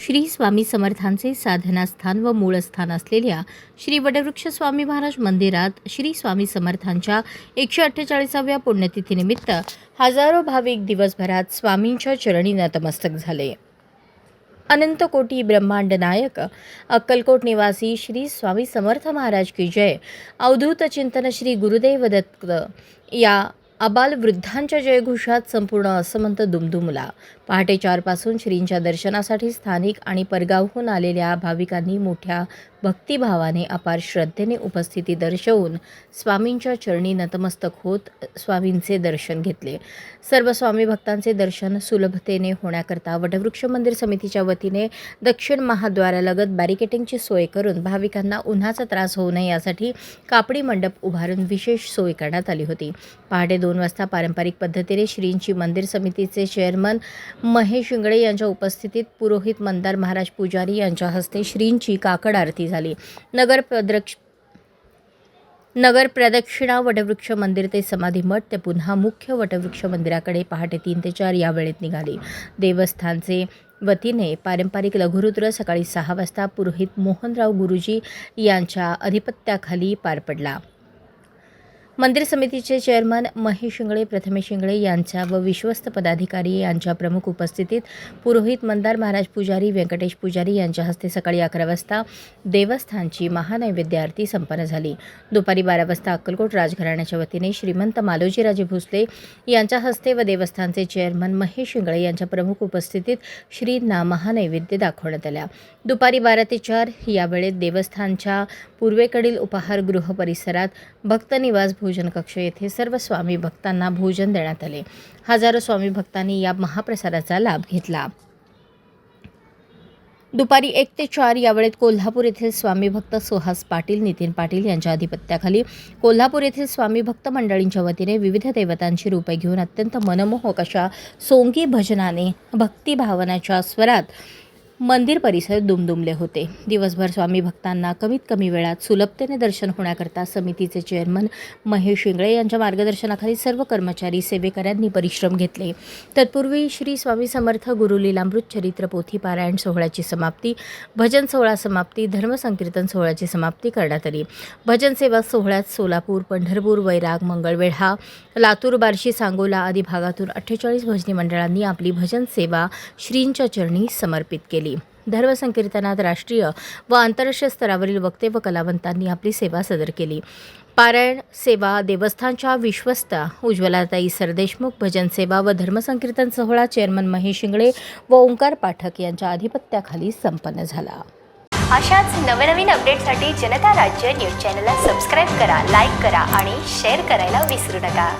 श्री स्वामी समर्थांचे साधनास्थान व मूळस्थान असलेल्या श्री वटवृक्ष स्वामी महाराज मंदिरात श्री स्वामी समर्थांच्या 148व्या पुण्यतिथीनिमित्त हजारो भाविक दिवसभरात स्वामींच्या चरणी नतमस्तक झाले. अनंत कोटी ब्रह्मांड नायक अक्कलकोट निवासी श्री स्वामी समर्थ महाराज की जय. अवधूत चिंतन श्री गुरुदेव दत्त या अबाल वृद्धांच्या जयघोषात संपूर्ण असमंत दुमदुमला. पहाटे 4 पासून श्रींच्या दर्शनासाठी स्थानिक आणि परगावहून आलेल्या भाविकांनी मोठ्या भक्तिभावाने अपार श्रद्धेने उपस्थिती दर्शवून स्वामींच्या चरणी नतमस्तक होत स्वामींचे दर्शन घेतले. सर्व स्वामी भक्तांचे दर्शन सुलभतेने होण्याकरता वटवृक्ष मंदिर समितीच्या वतीने दक्षिण महाद्वारालगत बॅरिकेटिंगची सोय करून भाविकांना उन्हाचा त्रास होऊ नये यासाठी कापडी मंडप उभारून विशेष सोय करण्यात आली होती. पहाटे 2 वाजता पारंपरिक पद्धतीने श्रींची मंदिर समितीचे चेअरमन महेश शिंगळे यांच्या उपस्थितीत पुरोहित मंदार महाराज पुजारी यांच्या हस्ते श्रींची काकड आरती झाली. नगर प्रदक्षिणा वटवृक्ष मंदिर ते समाधी मठ ते पुन्हा मुख्य वटवृक्ष मंदिराकडे पहाटे 3 ते 4 या वेळेत निघाली. देवस्थानचे वतीने पारंपरिक लघुरुद्र सकाळी 6 वाजता पुरोहित मोहनराव गुरुजी यांच्या अधिपत्याखाली पार पडला. मंदिर समितीचे चेअरमन महेश शिंगळे, प्रथमेश शिंगळे यांच्या व विश्वस्त पदाधिकारी यांच्या प्रमुख उपस्थितीत पुरोहित मंदार महाराज पुजारी, व्यंकटेश पुजारी यांच्या हस्ते सकाळी 11 वाजता देवस्थानची महानैवेद्य आरती संपन्न झाली. दुपारी 12 वाजता अक्कलकोट राजघराण्याच्या वतीने श्रीमंत मालोजीराजे भोसले यांच्या हस्ते व देवस्थानचे चेअरमन महेश शिंगळे यांच्या प्रमुख उपस्थितीत श्रींना महानैवेद्य दाखवण्यात आल्या. दुपारी 12 ते 4 या वेळेत देवस्थानच्या पूर्वेकडील उपाहारगृह परिसरात भक्तनिवास भोजन कक्ष येथे सर्व स्वामी भक्तांना भोजन देण्यात आले. हजारो स्वामी भक्तांनी या महाप्रसादाचा लाभ घेतला. दुपारी 1 ते 4 या वेळेत कोल्हापूर येथील स्वामी भक्त सुहास पाटील, नितीन पाटील यांच्या अधिपत्याखाली कोल्हापूर येथील स्वामी भक्त मंडळींच्या वतीने विविध देवतांची रूपे घेऊन अत्यंत मनमोहक अशा सोंगी भजनाने भक्तिभावनाच्या स्वरात मंदिर परिसर दुमदुमले होते. दिवसभर स्वामी भक्तांना कमीत कमी वेळात सुलभतेने दर्शन होण्याकरता समितीचे चेअरमन महेश शिंगळे यांच्या मार्गदर्शनाखाली सर्व कर्मचारी सेवेकऱ्यांनी परिश्रम घेतले. तत्पूर्वी श्री स्वामी समर्थ गुरुलीलामृत चरित्र पोथी पारायण सोहळ्याची समाप्ती, भजन सोहळा समाप्ती, धर्मसंकीर्तन सोहळ्याची समाप्ती करण्यात आली. भजन सेवा सोहळ्यात सोलापूर, पंढरपूर, वैराग, मंगळवेढा, लातूर, बार्शी, सांगोला आदी भागातून 48 भजनी मंडळांनी आपली भजन सेवा श्रींच्या चरणी समर्पित केली. धर्मसंकीर्तनात राष्ट्रीय व आंतरराष्ट्रीय स्तरावरील वक्ते व कलावंतांनी आपली सेवा सादर केली. पारायण सेवा देवस्थानच्या विश्वस्त उज्ज्वलाताई सरदेशमुख, भजन सेवा व धर्मसंकीर्तन सोहळा चेअरमन महेश शिंगळे व ओंकार पाठक यांच्या अधिपत्याखाली संपन्न झाला. अशाच नवनवीन अपडेटसाठी जनता राज्य न्यूज चॅनलला सबस्क्राईब करा, लाईक करा आणि शेअर करायला विसरू नका.